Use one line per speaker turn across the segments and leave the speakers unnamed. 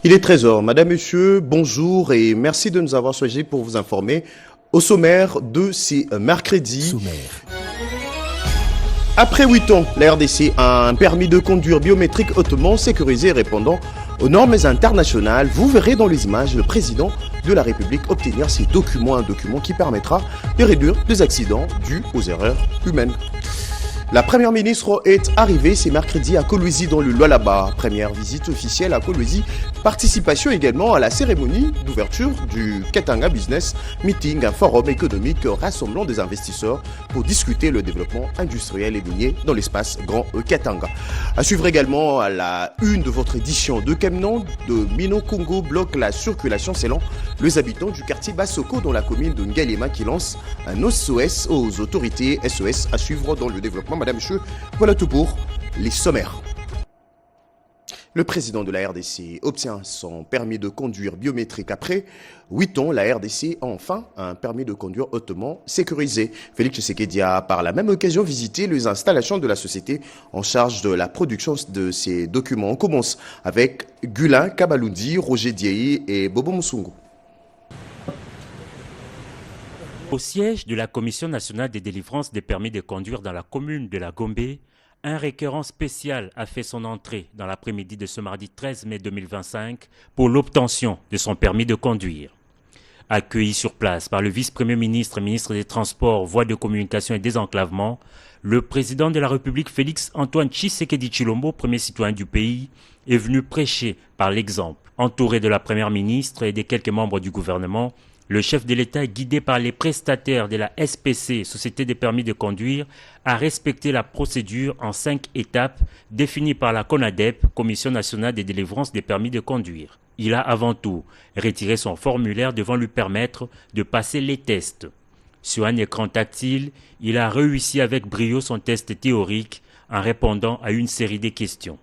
Il est 13 h. Madame, Monsieur, bonjour et merci de nous avoir choisis pour vous informer au sommaire de ces mercredis. Après 8 ans, la RDC a un permis de conduire biométrique hautement sécurisé et répondant aux normes internationales. Vous verrez dans les images le président de la République obtenir ces documents, un document qui permettra de réduire les accidents dus aux erreurs humaines. La première ministre est arrivée ce mercredi à Kolwezi dans le Lualaba. Première visite officielle à Kolwezi. Participation également à la cérémonie d'ouverture du Katanga Business Meeting, un forum économique rassemblant des investisseurs pour discuter le développement industriel et minier dans l'espace Grand Katanga. À suivre également à la une de votre édition de Kemnon de Mino Congo bloque la circulation selon les habitants du quartier Bassoko dans la commune de Ngalema qui lance un SOS aux autorités. SOS à suivre dans le développement. Madame, Monsieur, voilà tout pour les sommaires. Le président de la RDC obtient son permis de conduire biométrique. Après 8 ans, la RDC a enfin un permis de conduire hautement sécurisé. Félix Tshisekedi a par la même occasion visité les installations de la société en charge de la production de ces documents. On commence avec Gulin Kabalundi, Roger Diaye et Bobo Musungu.
Au siège de la Commission nationale des délivrances des permis de conduire dans la commune de la Gombe, un requérant spécial a fait son entrée dans l'après-midi de ce mardi 13 mai 2025 pour l'obtention de son permis de conduire. Accueilli sur place par le vice-premier ministre, ministre des Transports, Voies de communication et désenclavement, le président de la République Félix Antoine Tshisekedi Tshilombo, premier citoyen du pays, est venu prêcher par l'exemple. Entouré de la première ministre et des quelques membres du gouvernement, le chef de l'État, guidé par les prestataires de la SPC, Société des permis de conduire, a respecté la procédure en 5 étapes définies par la CONADEP, Commission nationale des délivrances des permis de conduire. Il a avant tout retiré son formulaire devant lui permettre de passer les tests. Sur un écran tactile, il a réussi avec brio son test théorique en répondant à une série de questions.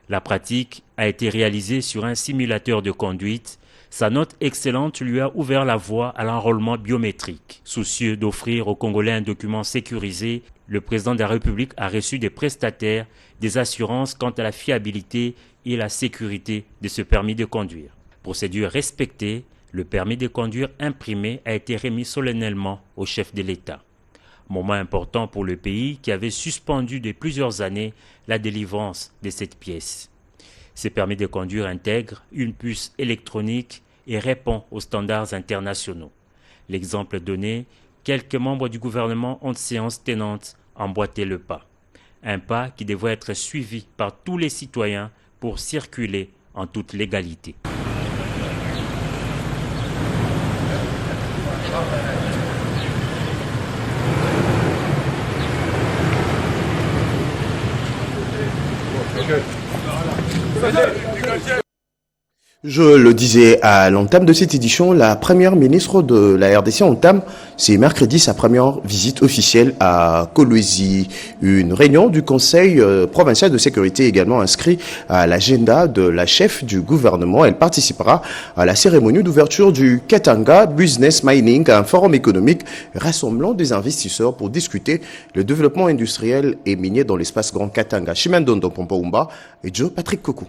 La pratique a été réalisée sur un simulateur de conduite. Sa note excellente lui a ouvert la voie à l'enrôlement biométrique. Soucieux d'offrir aux Congolais un document sécurisé, le président de la République a reçu des prestataires des assurances quant à la fiabilité et la sécurité de ce permis de conduire. Procédure respectée, le permis de conduire imprimé a été remis solennellement au chef de l'État. Moment important pour le pays qui avait suspendu de plusieurs années la délivrance de cette pièce. Ces permis de conduire intègrent une puce électronique et répond aux standards internationaux. L'exemple donné, quelques membres du gouvernement ont séance tenante emboîté le pas. Un pas qui devrait être suivi par tous les citoyens pour circuler en toute légalité.
Je le disais à l'entame de cette édition, la première ministre de la RDC entame ce mercredi sa première visite officielle à Kolwezi. Une réunion du Conseil provincial de sécurité également inscrit à l'agenda de la chef du gouvernement. Elle participera à la cérémonie d'ouverture du Katanga Business Mining, un forum économique rassemblant des investisseurs pour discuter le développement industriel et minier dans l'espace Grand Katanga. Chimandondo Pompoumba et Joe Patrick Kokou.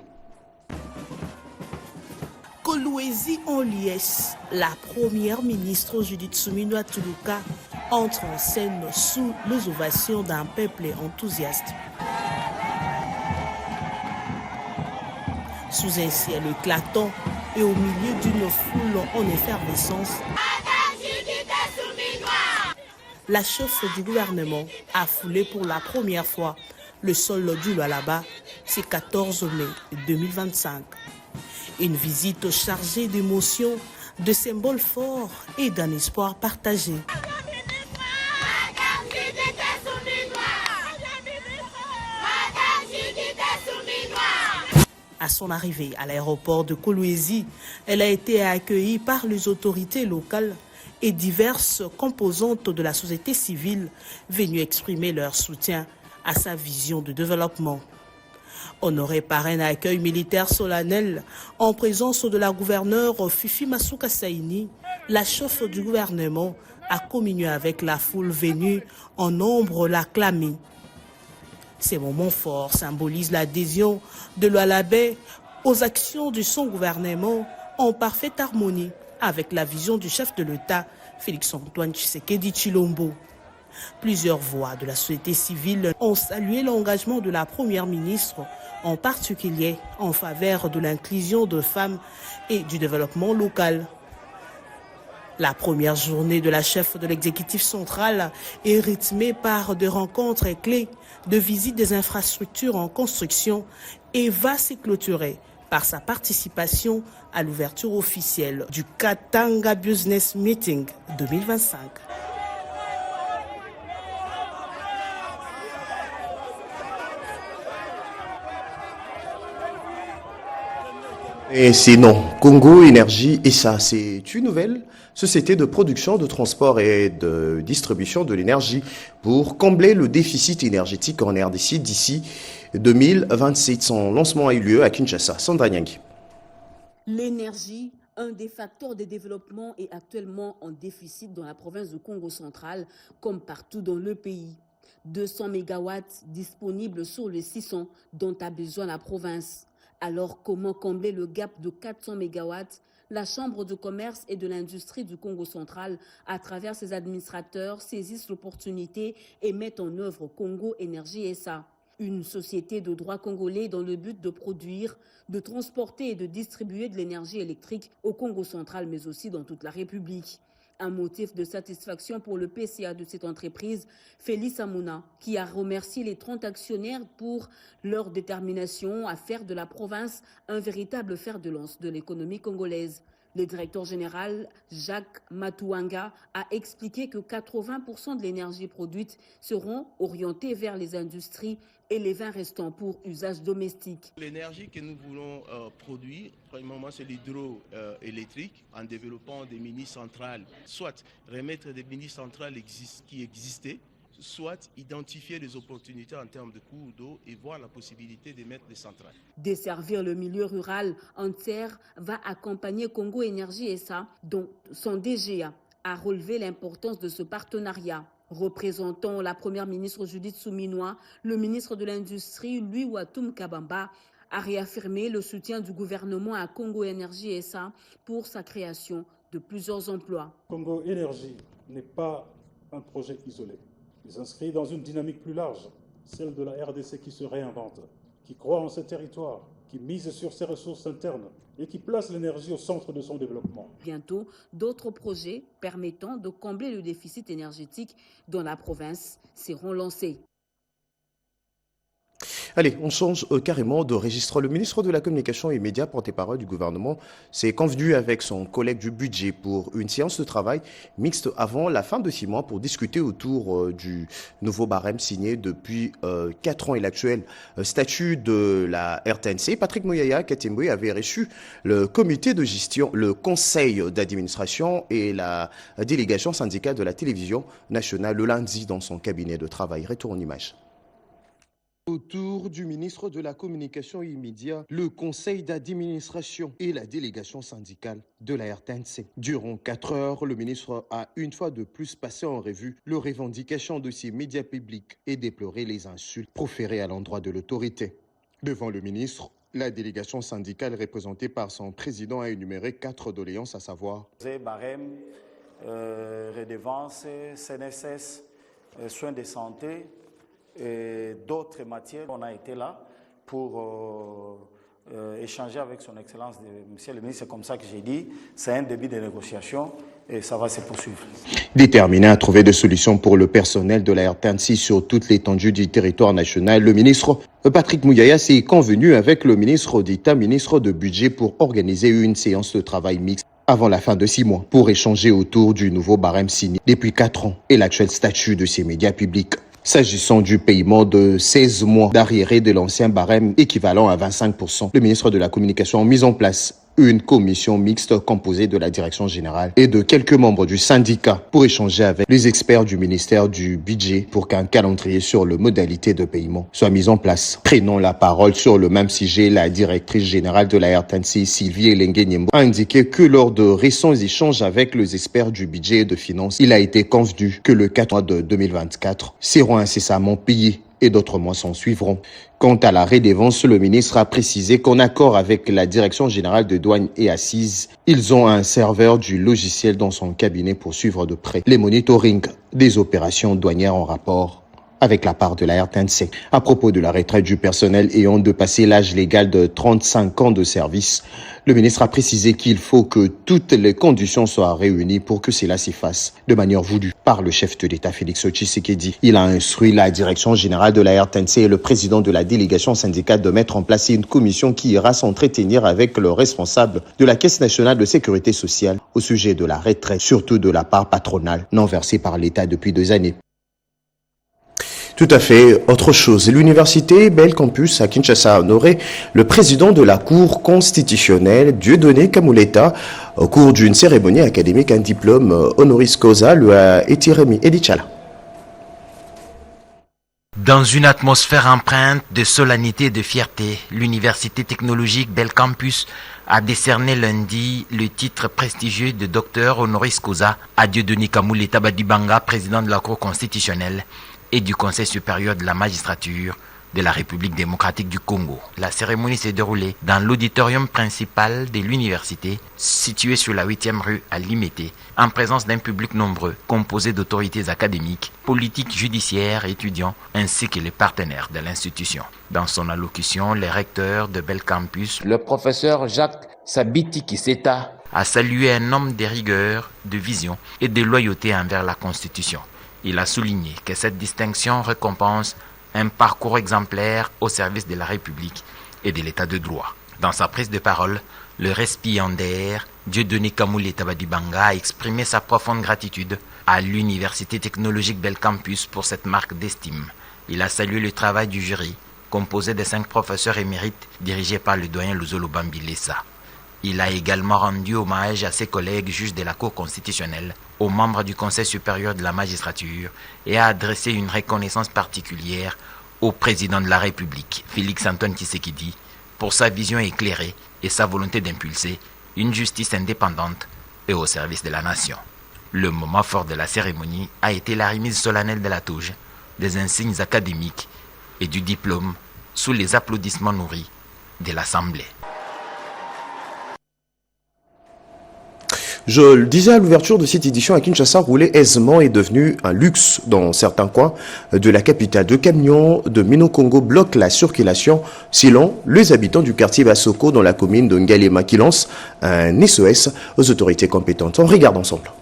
Kolwezi en liesse, la première ministre Judith Suminwa Tuluka entre en scène sous les ovations d'un peuple enthousiaste. Sous un ciel éclatant et au milieu d'une foule en effervescence, la chef du gouvernement a foulé pour la première fois le sol du Lualaba ce 14 mai 2025. Une visite chargée d'émotions, de symboles forts et d'un espoir partagé. À son arrivée à l'aéroport de Kolwezi, elle a été accueillie par les autorités locales et diverses composantes de la société civile venues exprimer leur soutien à sa vision de développement. Honorée par un accueil militaire solennel en présence de la gouverneure Fifi Masuka Saini, la chef du gouvernement a communié avec la foule venue en nombre l'acclamer. Ces moments forts symbolisent l'adhésion de l'Alabé aux actions de son gouvernement en parfaite harmonie avec la vision du chef de l'État, Félix-Antoine Tshisekedi Tshilombo. Plusieurs voix de la société civile ont salué l'engagement de la première ministre, en particulier en faveur de l'inclusion de femmes et du développement local. La première journée de la chef de l'exécutif central est rythmée par des rencontres clés, de visites des infrastructures en construction et va se clôturer par sa participation à l'ouverture officielle du Katanga Business Meeting 2025.
Et sinon, Congo Énergie SA, c'est une nouvelle société de production, de transport et de distribution de l'énergie pour combler le déficit énergétique en RDC d'ici 2027. Son lancement a eu lieu à Kinshasa. Sandra Nyangui.
L'énergie, un des facteurs de développement, est actuellement en déficit dans la province du Congo central, comme partout dans le pays. 200 MW disponibles sur les 600 dont a besoin la province. Alors, comment combler le gap de 400 MW? La Chambre de commerce et de l'industrie du Congo central, à travers ses administrateurs, saisissent l'opportunité et mettent en œuvre Congo Énergie SA, une société de droit congolais dans le but de produire, de transporter et de distribuer de l'énergie électrique au Congo central, mais aussi dans toute la République. Un motif de satisfaction pour le PCA de cette entreprise, Félix Amouna, qui a remercié les 30 actionnaires pour leur détermination à faire de la province un véritable fer de lance de l'économie congolaise. Le directeur général, Jacques Matouanga, a expliqué que 80% de l'énergie produite seront orientées vers les industries et les 20 restants pour usage domestique.
L'énergie que nous voulons produire, premièrement, c'est l'hydroélectrique en développant des mini-centrales, soit remettre des mini-centrales qui existaient, soit identifier les opportunités en termes de cours d'eau et voir la possibilité de mettre des centrales.
Desservir le milieu rural entier va accompagner Congo Énergie SA, dont son DGA a relevé l'importance de ce partenariat. Représentant la première ministre Judith Souminois, le ministre de l'Industrie, Louis Watum Kabamba, a réaffirmé le soutien du gouvernement à Congo Énergie SA pour sa création de plusieurs emplois.
Congo Énergie n'est pas un projet isolé. Il s'inscrit dans une dynamique plus large, celle de la RDC qui se réinvente, qui croit en ses territoires, qui mise sur ses ressources internes et qui place l'énergie au centre de son développement.
Bientôt, d'autres projets permettant de combler le déficit énergétique dans la province seront lancés.
Allez, on change carrément de registre. Le ministre de la Communication et Médias, porte-parole du gouvernement, s'est convenu avec son collègue du budget pour une séance de travail mixte avant la fin de 6 mois pour discuter autour du nouveau barème signé depuis 4 ans et l'actuel statut de la RTNC. Patrick Mouyaya Katemboui avait reçu le comité de gestion, le conseil d'administration et la délégation syndicale de la télévision nationale le lundi dans son cabinet de travail. Retour en image. Autour du ministre de la Communication et Médias, le conseil d'administration et la délégation syndicale de la RTNC. Durant 4 heures, le ministre a une fois de plus passé en revue les revendications de ses médias publics et déploré les insultes proférées à l'endroit de l'autorité. Devant le ministre, la délégation syndicale représentée par son président a énuméré 4 doléances, à savoir
barème, redevances, CNSS, soins de santé, et d'autres matières. On a été là pour échanger avec son Excellence, Monsieur le ministre. C'est comme ça que j'ai dit, c'est un début de négociation et ça va se poursuivre.
Déterminé à trouver des solutions pour le personnel de la RTNC sur toute l'étendue du territoire national, le ministre Patrick Mouyaya s'est convenu avec le ministre d'État, ministre de Budget, pour organiser une séance de travail mixte avant la fin de 6 mois pour échanger autour du nouveau barème signé depuis 4 ans et l'actuel statut de ces médias publics. S'agissant du paiement de 16 mois d'arriéré de l'ancien barème équivalent à 25%, le ministre de la Communication a mis en place une commission mixte composée de la direction générale et de quelques membres du syndicat pour échanger avec les experts du ministère du Budget pour qu'un calendrier sur les modalités de paiement soit mis en place. Prenant la parole sur le même sujet, la directrice générale de la RTNC, Sylvie Elengue-Nyembo, a indiqué que lors de récents échanges avec les experts du budget et de finances, il a été convenu que le 4 mois de 2024 seront incessamment payés et d'autres mois s'en suivront. Quant à la redevance, le ministre a précisé qu'en accord avec la Direction générale de douane et assises, ils ont un serveur du logiciel dans son cabinet pour suivre de près les monitorings des opérations douanières en rapport avec la part de la RTNC. À propos de la retraite du personnel ayant dépassé l'âge légal de 35 ans de service, le ministre a précisé qu'il faut que toutes les conditions soient réunies pour que cela s'y fasse de manière voulue par le chef de l'État Félix Tshisekedi. Il a instruit la direction générale de la RTNC et le président de la délégation syndicale de mettre en place une commission qui ira s'entretenir avec le responsable de la Caisse nationale de sécurité sociale au sujet de la retraite, surtout de la part patronale non versée par l'État depuis 2 années. Tout à fait. Autre chose, l'université Bel Campus à Kinshasa a honoré le président de la Cour constitutionnelle, Dieudonné Kamuleta, au cours d'une cérémonie académique. Un diplôme honoris causa lui a été remis. Edith Chala.
Dans une atmosphère empreinte de solennité et de fierté, l'université technologique Bel Campus a décerné lundi le titre prestigieux de docteur honoris causa à Dieudonné Kamuleta Badibanga, président de la Cour constitutionnelle et du Conseil supérieur de la magistrature de la République démocratique du Congo. La cérémonie s'est déroulée dans l'auditorium principal de l'université, situé sur la 8e rue à Limete, en présence d'un public nombreux, composé d'autorités académiques, politiques, judiciaires, étudiants, ainsi que les partenaires de l'institution. Dans son allocution, le recteur de Bel Campus, le professeur Jacques Sabiti Kiseta, a salué un homme de rigueur, de vision et de loyauté envers la Constitution. Il a souligné que cette distinction récompense un parcours exemplaire au service de la République et de l'État de droit. Dans sa prise de parole, le récipiendaire Dieudonné Kamuleta Badibanga a exprimé sa profonde gratitude à l'Université technologique Bel Campus pour cette marque d'estime. Il a salué le travail du jury, composé de 5 professeurs émérites dirigés par le doyen Luzolo Bambilesa. Il a également rendu hommage à ses collègues juges de la Cour constitutionnelle, aux membres du Conseil supérieur de la magistrature et a adressé une reconnaissance particulière au président de la République, Félix Antoine Tshisekedi, pour sa vision éclairée et sa volonté d'impulser une justice indépendante et au service de la nation. Le moment fort de la cérémonie a été la remise solennelle de la toge, des insignes académiques et du diplôme sous les applaudissements nourris de l'Assemblée.
Je le disais à l'ouverture de cette édition, à Kinshasa, rouler aisément est devenu un luxe dans certains coins de la capitale. De camions de Mino-Congo bloquent la circulation selon les habitants du quartier Basoko dans la commune de Ngalema qui lance un SOS aux autorités compétentes. On regarde ensemble.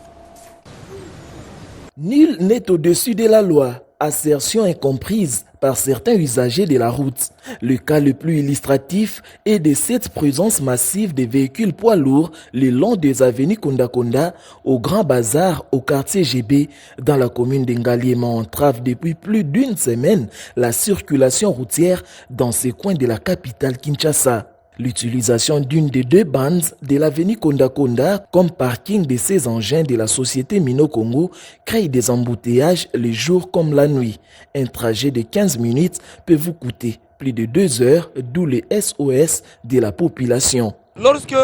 Nul n'est au-dessus de la loi. Assertion incomprise par certains usagers de la route. Le cas le plus illustratif est de cette présence massive des véhicules poids lourds le long des avenues Kondakonda au Grand Bazar au quartier GB dans la commune d'Ngaliema entrave depuis plus d'une semaine la circulation routière dans ces coins de la capitale Kinshasa. L'utilisation d'une des 2 bandes de l'avenue Kondakonda comme parking de ces engins de la société Mino-Congo crée des embouteillages le jour comme la nuit. Un trajet de 15 minutes peut vous coûter plus de 2 heures, d'où les SOS de la population.
Lorsque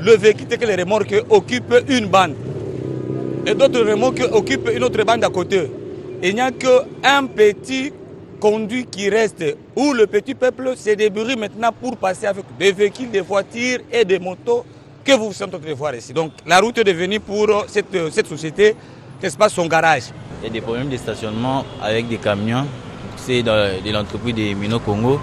le véhicule et les remorques occupent une bande et d'autres remorques occupent une autre bande à côté, il n'y a qu'un petit conduit qui reste où le petit peuple se débrouille maintenant pour passer avec des véhicules, des voitures et des motos que vous êtes en train de voir ici. Donc la route est devenue pour cette société, n'est-ce pas, son garage.
Il y a des problèmes de stationnement avec des camions, c'est de l'entreprise de Mino-Congo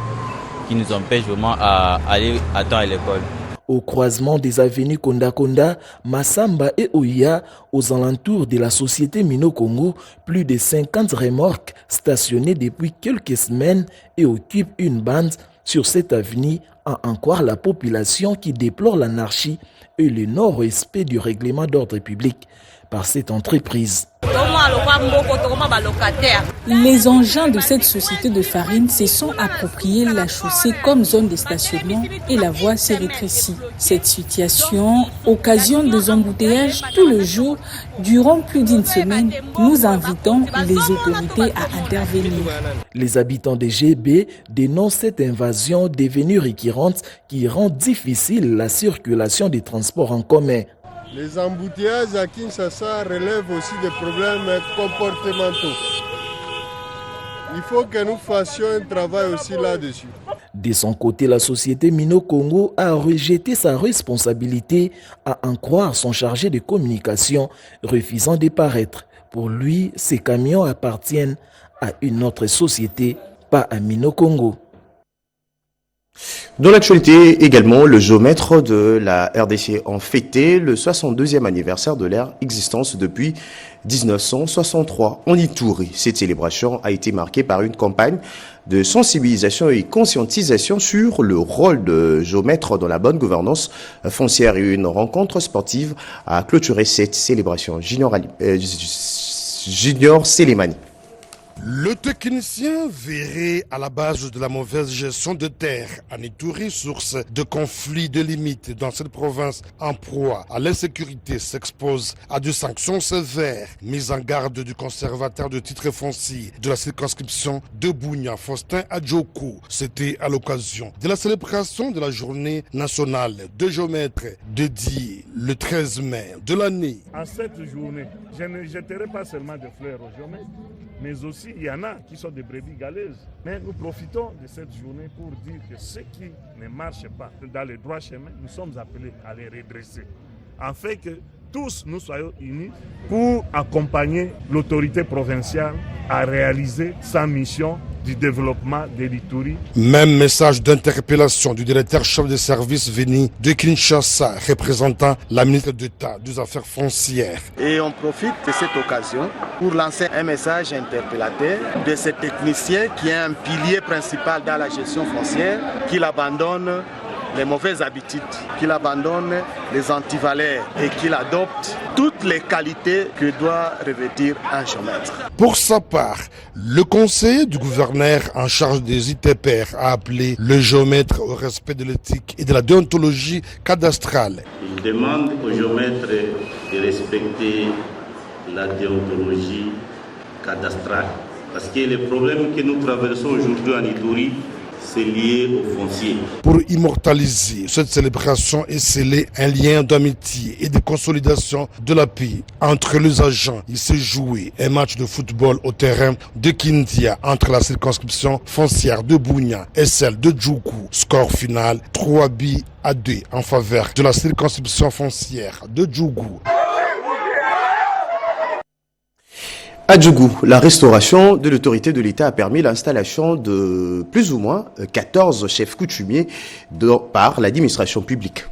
qui nous empêche vraiment à aller à temps à l'école.
Au croisement des avenues Kondakonda, Massamba et Oya, aux alentours de la société Mino-Congo, plus de 50 remorques stationnées depuis quelques semaines et occupent une bande sur cette avenue, à en croire la population qui déplore l'anarchie et le non-respect du règlement d'ordre public par cette entreprise.
Les engins de cette société de farine se sont appropriés la chaussée comme zone de stationnement et la voie s'est rétrécie. Cette situation occasionne des embouteillages tout le jour durant plus d'une semaine. Nous invitons les autorités à intervenir.
Les habitants de GB dénoncent cette invasion devenue récurrente qui rend difficile la circulation des transports en commun.
Les embouteillages à Kinshasa relèvent aussi des problèmes comportementaux. Il faut que nous fassions un travail aussi là-dessus.
De son côté, la société Mino Congo a rejeté sa responsabilité à en croire son chargé de communication, refusant de paraître. Pour lui, ces camions appartiennent à une autre société, pas à Mino Congo.
Dans l'actualité également, le géomètre de la RDC a fêté le 62e anniversaire de leur existence depuis 1963 en Ituri. Cette célébration a été marquée par une campagne de sensibilisation et conscientisation sur le rôle de géomètre dans la bonne gouvernance foncière et une rencontre sportive a clôturé cette célébration. Junior Selemani.
Le technicien verrait à la base de la mauvaise gestion de terre en Ituri, source de conflits de limites dans cette province en proie à l'insécurité, s'expose à des sanctions sévères. Mise en garde du conservateur de titres fonciers de la circonscription de Bunia, Faustin Adjoko. C'était à l'occasion de la célébration de la journée nationale de géomètres dédiée le 13 mai de l'année.
En cette journée, je ne jetterai pas seulement des fleurs aux géomètres, mais aussi il y en a qui sont des brebis galeuses. Mais nous profitons de cette journée pour dire que ceux qui ne marchent pas dans le droit chemin, nous sommes appelés à les redresser. En fait que tous nous soyons unis pour accompagner l'autorité provinciale à réaliser sa mission du développement de l'Ituri.
Même message d'interpellation du directeur chef de service venu de Kinshasa, représentant la ministre d'État des Affaires foncières.
Et on profite de cette occasion pour lancer un message interpellateur de ce technicien qui est un pilier principal dans la gestion foncière, qu'il abandonne les mauvaises habitudes, qu'il abandonne les antivaleurs et qu'il adopte toutes les qualités que doit revêtir un géomètre.
Pour sa part, le conseiller du gouverneur en charge des ITPR a appelé le géomètre au respect de l'éthique et de la déontologie cadastrale.
Il demande aux géomètres de respecter la déontologie cadastrale parce que les problèmes que nous traversons aujourd'hui en Ituri, c'est lié au foncier.
Pour immortaliser cette célébration et sceller un lien d'amitié et de consolidation de la paix entre les agents, il s'est joué un match de football au terrain de Kindia entre la circonscription foncière de Bunia et celle de Djougou. Score final 3-2 en faveur de la circonscription foncière de Djougou.
À Djougou, la restauration de l'autorité de l'État a permis l'installation de plus ou moins 14 chefs coutumiers par l'administration publique.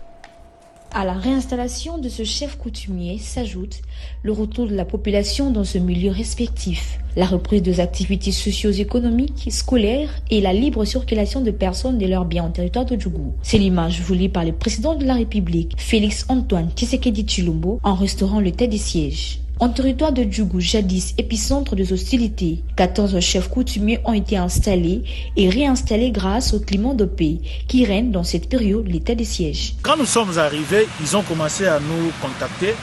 À la réinstallation de ce chef coutumier s'ajoute le retour de la population dans ce milieu respectif, la reprise des activités socio-économiques, scolaires et la libre circulation de personnes et leurs biens en territoire de Djougou. C'est l'image voulue par le président de la République, Félix Antoine Tshisekedi Tshilombo, en restaurant le tête des sièges. En territoire de Djougou, jadis épicentre des hostilités, 14 chefs coutumiers ont été installés et réinstallés grâce au climat de paix qui règne dans cette période l'état des sièges.
Quand nous sommes arrivés, ils ont commencé à nous contacter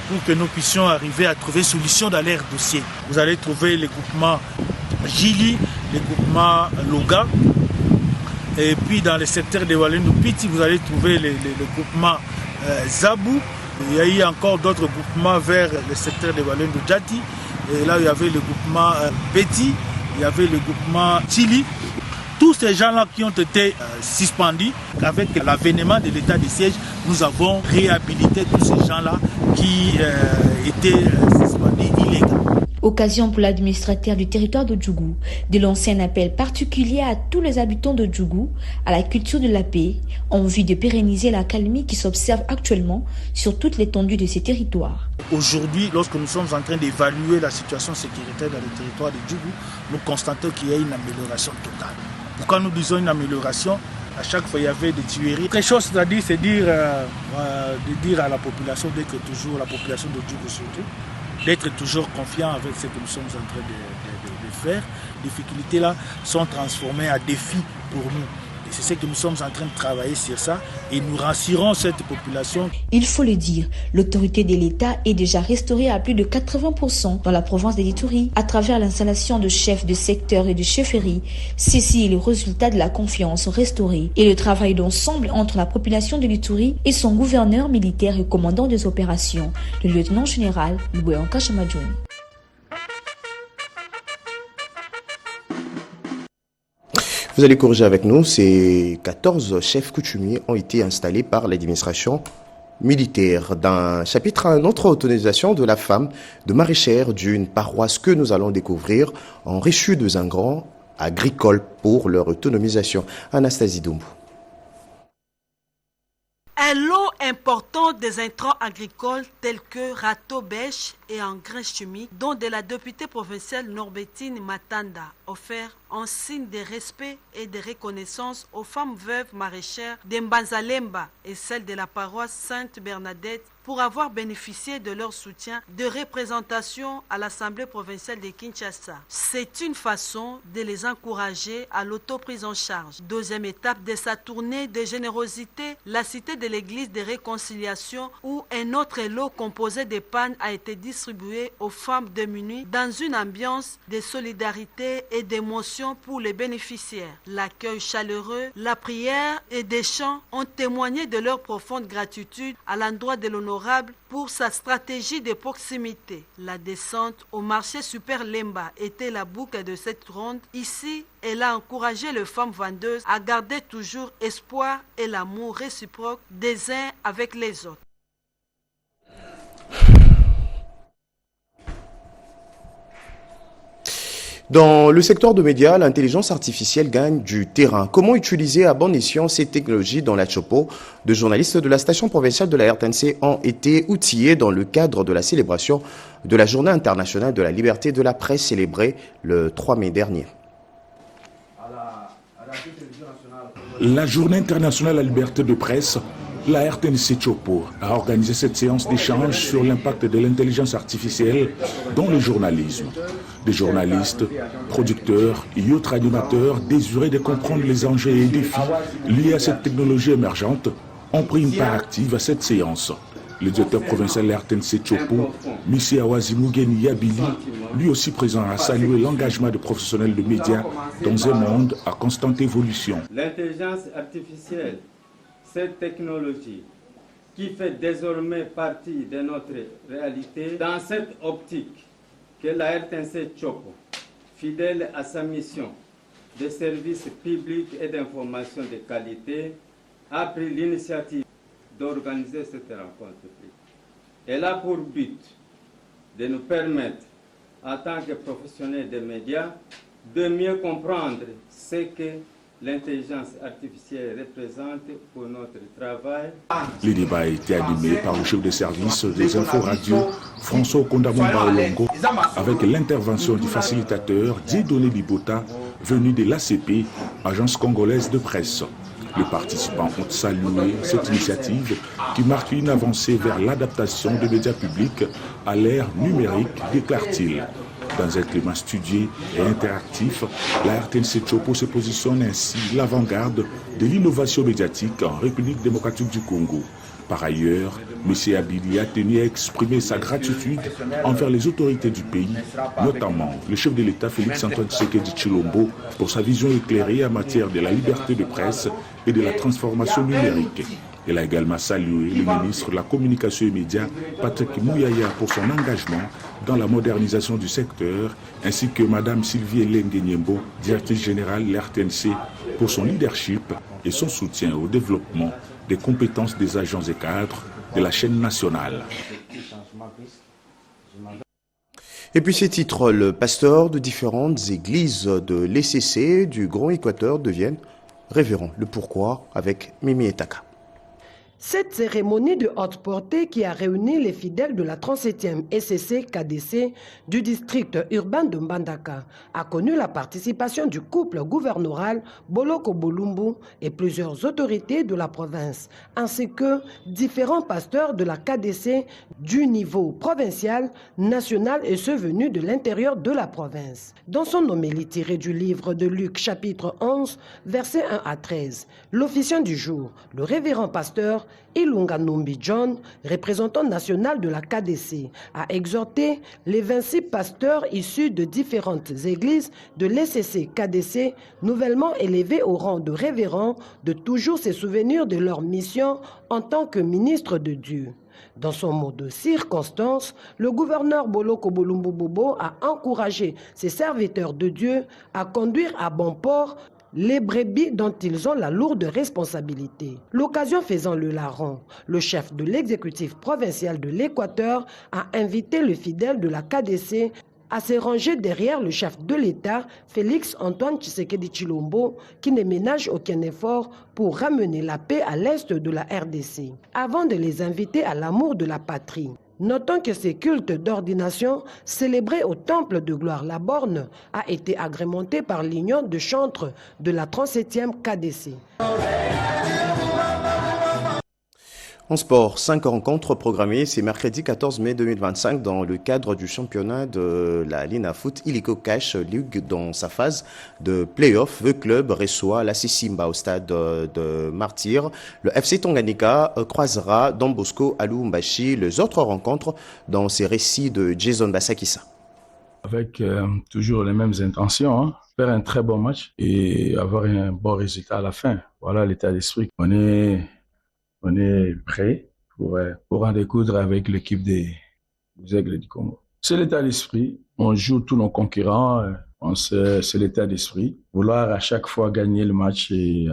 pour que nous puissions arriver à trouver solution dans leur dossier. Vous allez trouver les groupements Gili, les groupements Loga, et puis dans le secteur de Walendu-Piti, vous allez trouver les groupements Zabou. Il y a eu encore d'autres groupements vers le secteur de Walendu-Djati. Et là, il y avait le groupement Beti, il y avait le groupement Chili. Tous ces gens-là qui ont été suspendus, avec l'avènement de l'état de siège, nous avons réhabilité tous ces gens-là qui étaient suspendus illégalement.
Occasion pour l'administrateur du territoire de Djougou de lancer un appel particulier à tous les habitants de Djougou à la culture de la paix en vue de pérenniser la calmie qui s'observe actuellement sur toute l'étendue de ces territoires.
Aujourd'hui, lorsque nous sommes en train d'évaluer la situation sécuritaire dans le territoire de Djougou, nous constatons qu'il y a une amélioration totale. Pourquoi nous disons une amélioration? À chaque fois, il y avait des tueries. Quelque chose à dire, c'est de dire à la population, dès que toujours la population de Djougou surtout, d'être toujours confiant avec ce que nous sommes en train de faire. Les difficultés-là sont transformées en défis pour nous. Et c'est ce que nous sommes en train de travailler sur ça et nous rassurons cette population.
Il faut le dire, l'autorité de l'État est déjà restaurée à plus de 80% dans la province de l'Ituri à travers l'installation de chefs de secteur et de chefferie. Ceci est le résultat de la confiance restaurée et le travail d'ensemble entre la population de l'Ituri et son gouverneur militaire et commandant des opérations, le lieutenant général Loué Anka Chamadjouni.
Vous allez corriger avec nous, ces 14 chefs coutumiers ont été installés par l'administration militaire. D'un chapitre à un autre, autonomisation de la femme de maraîchère d'une paroisse que nous allons découvrir en Richu de Zingran agricole pour leur autonomisation. Anastasie Doumbou.
Un lot important des intrants agricoles tels que râteaux, bêches et engrais chimiques, dont de la députée provinciale Norbertine Matanda, offert en signe de respect et de reconnaissance aux femmes veuves maraîchères d'Mbanzalemba et celles de la paroisse Sainte-Bernadette pour avoir bénéficié de leur soutien de représentation à l'Assemblée provinciale de Kinshasa. C'est une façon de les encourager à l'autoprise en charge. Deuxième étape de sa tournée de générosité, la cité de l'église de réconciliation où un autre lot composé de pannes a été distribué aux femmes démunies dans une ambiance de solidarité et d'émotion pour les bénéficiaires. L'accueil chaleureux, la prière et des chants ont témoigné de leur profonde gratitude à l'endroit de l'honorable pour sa stratégie de proximité. La descente au marché Super Lemba était la boucle de cette ronde. Ici, elle a encouragé les femmes vendeuses à garder toujours espoir et l'amour réciproque des uns avec les autres.
Dans le secteur de médias, l'intelligence artificielle gagne du terrain. Comment utiliser à bon escient ces technologies dans la Chopo? Deux journalistes de la station provinciale de la RTNC ont été outillés dans le cadre de la célébration de la Journée internationale de la liberté de la presse célébrée le 3 mai dernier.
La Journée internationale de la liberté de presse, la RTNC Chopo a organisé cette séance d'échange sur l'impact de l'intelligence artificielle dans le journalisme. Des journalistes, producteurs et autres animateurs désirés de comprendre les enjeux et défis liés à cette technologie émergente ont pris une part active à cette séance. Le directeur provincial de la RTNC Chopo, M. Awazimugeni Yabili, lui aussi présent, a salué l'engagement des professionnels de médias dans un monde à constante évolution.
L'intelligence artificielle, cette technologie qui fait désormais partie de notre réalité, dans cette optique que la RTNC Chopo, fidèle à sa mission de service public et d'information de qualité, a pris l'initiative d'organiser cette rencontre. Elle a pour but de nous permettre, en tant que professionnels des médias, de mieux comprendre ce que l'intelligence artificielle représente pour notre travail.
Le débat a été animé par le chef de service des infos radio, François Okondamomba Olongo, avec l'intervention du facilitateur Dieudonné Libota, venu de l'ACP, Agence congolaise de presse. Les participants ont salué cette initiative qui marque une avancée vers l'adaptation des médias publics à l'ère numérique, déclare-t-il. Dans un climat studié et interactif, la RTNC Chopo se positionne ainsi l'avant-garde de l'innovation médiatique en République démocratique du Congo. Par ailleurs, M. Abili a tenu à exprimer sa gratitude envers les autorités du pays, notamment le chef de l'État Félix-Antoine Tshisekedi Tshilombo, pour sa vision éclairée en matière de la liberté de presse et de la transformation numérique. Elle a également salué le ministre de la Communication et Médias, Patrick Mouyaya, pour son engagement dans la modernisation du secteur, ainsi que Mme Sylvie Lengue-Niembo, directrice générale de l'RTNC, pour son leadership et son soutien au développement des compétences des agents et cadres de la chaîne nationale.
Et puis ces titres, le pasteur de différentes églises de l'ECC du Grand Équateur deviennent révérends. Le pourquoi avec Mimi Etaka.
Cette cérémonie de haute portée qui a réuni les fidèles de la 37e ECC KDC du district urbain de Mbandaka a connu la participation du couple gouvernoral Boloko Bolumbu et plusieurs autorités de la province, ainsi que différents pasteurs de la KDC du niveau provincial, national et ceux venus de l'intérieur de la province. Dans son homélie tirée du livre de Luc chapitre 11, versets 1 à 13, l'officiant du jour, le révérend pasteur Ilunga Numbi John, représentant national de la KDC, a exhorté les 26 pasteurs issus de différentes églises de l'ECC KDC, nouvellement élevés au rang de révérends, de toujours se souvenir de leur mission en tant que ministre de Dieu. Dans son mot de circonstance, le gouverneur Boloko Bolumbu Bobo a encouragé ses serviteurs de Dieu à conduire à bon port les brebis dont ils ont la lourde responsabilité. L'occasion faisant le larron, le chef de l'exécutif provincial de l'Équateur a invité le fidèle de la KDC à se ranger derrière le chef de l'État, Félix Antoine Tshisekedi Tshilombo, qui ne ménage aucun effort pour ramener la paix à l'est de la RDC. Avant de les inviter à l'amour de la patrie, notons que ce culte d'ordination, célébré au temple de gloire La Borne, a été agrémenté par l'union de chantres de la 37e KDC.
En sport, 5 rencontres programmées, c'est mercredi 14 mai 2025 dans le cadre du championnat de la Lina Foot Illico Cash League dans sa phase de play-off. Le club reçoit la Simba au stade de Martyr. Le FC Tanganyika croisera Don Bosco à Lubumbashi. Les autres rencontres dans ces récits de Jason Basakissa.
Avec toujours les mêmes intentions, faire un très bon match et avoir un bon résultat à la fin. Voilà l'état d'esprit. On est prêt pour en découdre avec l'équipe des Aigles du Congo. C'est l'état d'esprit. On joue tous nos concurrents. C'est l'état d'esprit. Vouloir à chaque fois gagner le match et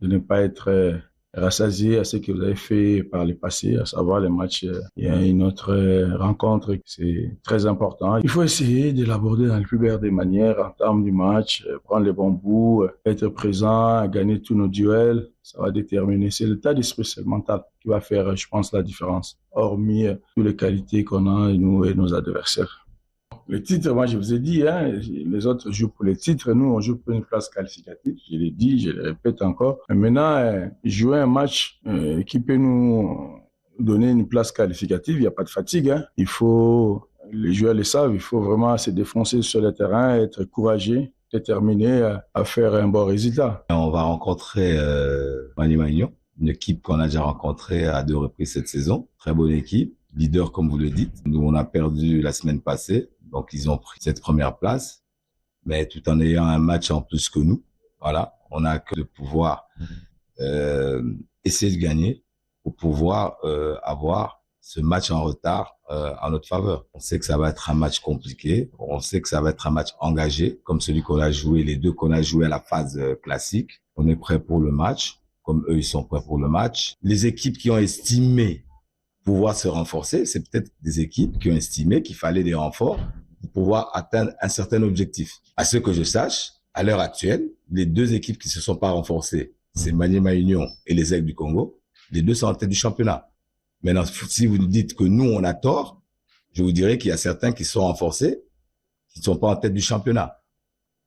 de ne pas être rassasié à ce que vous avez fait par le passé, à savoir les matchs. Il y a une autre rencontre, c'est très important. Il faut essayer de l'aborder dans la plus belle des manières en termes du match, prendre les bons bouts, être présent, gagner tous nos duels. Ça va déterminer. C'est l'état d'esprit, c'est le mental qui va faire, je pense, la différence. Hormis toutes les qualités qu'on a, nous et nos adversaires. Le titre, moi, je vous ai dit, les autres jouent pour les titres. Nous, on joue pour une place qualificative. Je l'ai dit, je le répète encore. Mais maintenant, jouer un match qui peut nous donner une place qualificative, il n'y a pas de fatigue. Il faut, les joueurs le savent, il faut vraiment se défoncer sur le terrain, être courageux, déterminé à faire un bon résultat.
On va rencontrer Mani Magnon, une équipe qu'on a déjà rencontrée à 2 reprises cette saison. Très bonne équipe, leader comme vous le dites. Nous, on a perdu la semaine passée, donc ils ont pris cette première place, mais tout en ayant un match en plus que nous. Voilà, on a que de pouvoir essayer de gagner pour pouvoir avoir ce match en retard en notre faveur. On sait que ça va être un match compliqué, on sait que ça va être un match engagé, comme celui qu'on a joué, les deux qu'on a joué à la phase classique. On est prêt pour le match, comme eux, ils sont prêts pour le match. Les équipes qui ont estimé pouvoir se renforcer, c'est peut-être des équipes qui ont estimé qu'il fallait des renforts pour pouvoir atteindre un certain objectif. À ce que je sache, à l'heure actuelle, les deux équipes qui se sont pas renforcées, c'est Maniema Union et les Aigles du Congo. Les deux sont en tête du championnat. Maintenant, si vous nous dites que nous, on a tort, je vous dirais qu'il y a certains qui sont renforcés, qui ne sont pas en tête du championnat.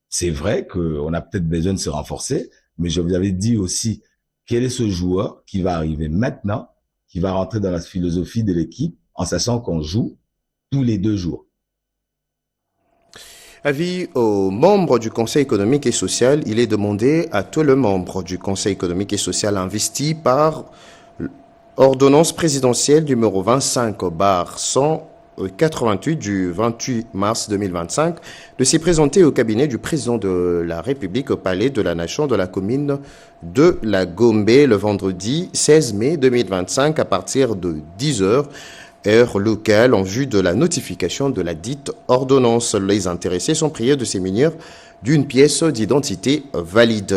C'est vrai qu'on a peut-être besoin de se renforcer, mais je vous avais dit aussi, quel est ce joueur qui va arriver maintenant, qui va rentrer dans la philosophie de l'équipe, en sachant qu'on joue tous les 2 jours.
Avis aux membres du Conseil économique et social, il est demandé à tous les membres du Conseil économique et social investis par ordonnance présidentielle numéro 25/188 du 28 mars 2025 de s'y présenter au cabinet du président de la République au Palais de la Nation de la commune de la Gombe le vendredi 16 mai 2025 à partir de 10h, heure locale, en vue de la notification de la dite ordonnance. Les intéressés sont priés de se munir d'une pièce d'identité valide.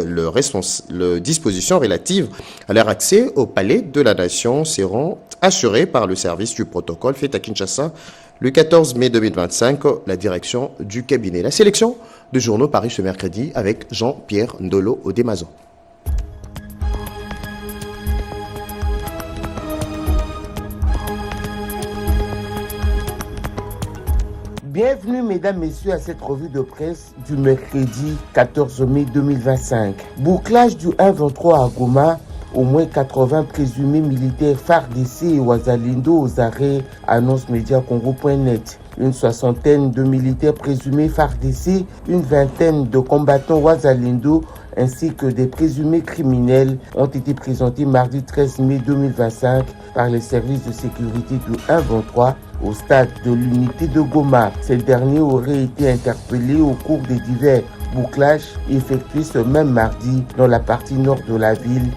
Les dispositions relatives à leur accès au Palais de la Nation seront assurées par le service du protocole fait à Kinshasa le 14 mai 2025, la direction du cabinet. La sélection de journaux parus ce mercredi avec Jean-Pierre Ndolo Odemazo.
Bienvenue mesdames, messieurs à cette revue de presse du mercredi 14 mai 2025. Bouclage du 1-23 à Goma, au moins 80 présumés militaires FARDC et Wazalendo aux arrêts, annonce Mediacongo.net. Une soixantaine de militaires présumés FARDC, une vingtaine de combattants Wazalendo ainsi que des présumés criminels ont été présentés mardi 13 mai 2025 par les services de sécurité du 1-23 au stade de l'unité de Goma. Ces derniers auraient été interpellés au cours des divers bouclages effectués ce même mardi dans la partie nord de la ville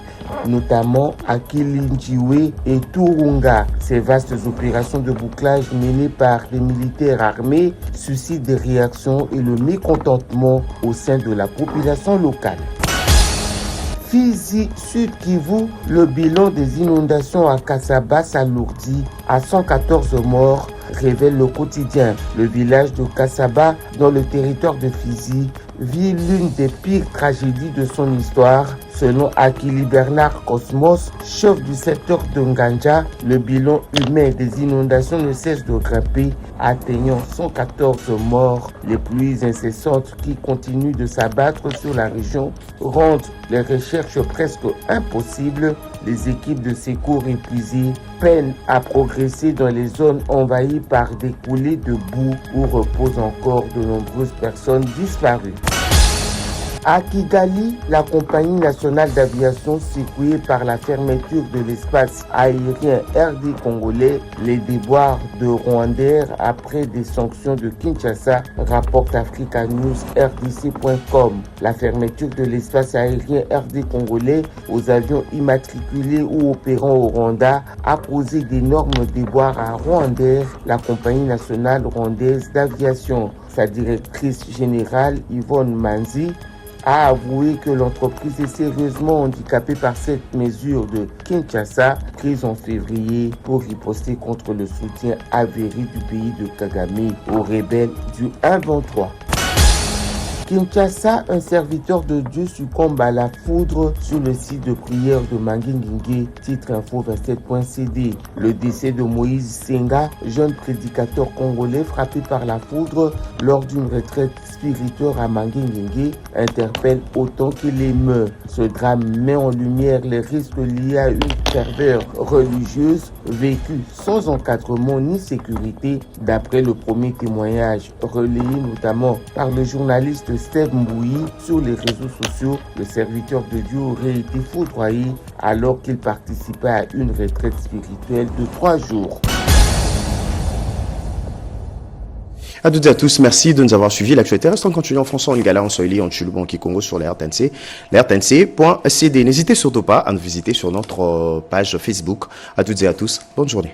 notamment à Kilinjiwe et Turunga. Ces vastes opérations de bouclage menées par les militaires armés suscitent des réactions et le mécontentement au sein de la population locale. Fizi, Sud Kivu, le bilan des inondations à Kasaba s'alourdit à 114 morts, révèle le quotidien. Le village de Kasaba, dans le territoire de Fizi, vit l'une des pires tragédies de son histoire. Selon Akili Bernard Cosmos, chef du secteur de Nganja, le bilan humain des inondations ne cesse de grimper, atteignant 114 morts. Les pluies incessantes qui continuent de s'abattre sur la région rendent les recherches presque impossibles. Les équipes de secours épuisées peinent à progresser dans les zones envahies par des coulées de boue où reposent encore de nombreuses personnes disparues. À Kigali, la compagnie nationale d'aviation secouée par la fermeture de l'espace aérien RD congolais, les déboires de Rwandair après des sanctions de Kinshasa, rapporte Africa News RDC.com. La fermeture de l'espace aérien RD congolais aux avions immatriculés ou opérant au Rwanda a posé d'énormes déboires à Rwandair, la compagnie nationale rwandaise d'aviation. Sa directrice générale, Yvonne Manzi, a avoué que l'entreprise est sérieusement handicapée par cette mesure de Kinshasa prise en février pour riposter contre le soutien avéré du pays de Kagame aux rebelles du 1-23. Kinshasa, un serviteur de Dieu succombe à la foudre sur le site de prière de Mangingingue, titre info27.cd. Le décès de Moïse Senga, jeune prédicateur congolais frappé par la foudre lors d'une retraite spirituelle à Mangingingue, interpelle autant qu'il émeut. Ce drame met en lumière les risques liés à une ferveur religieuse vécue sans encadrement ni sécurité, d'après le premier témoignage relayé notamment par le journaliste Steve Mbouyi sur les réseaux sociaux. Le serviteur de Dieu aurait été foudroyé alors qu'il participait à une retraite spirituelle de 3 jours.
À toutes et à tous, merci de nous avoir suivis. L'actualité reste en continu en français, en lingala, en swahili, en chulubo, en kikongo sur la RTNC, la RTNC.cd. N'hésitez surtout pas à nous visiter sur notre page Facebook. À toutes et à tous, bonne journée.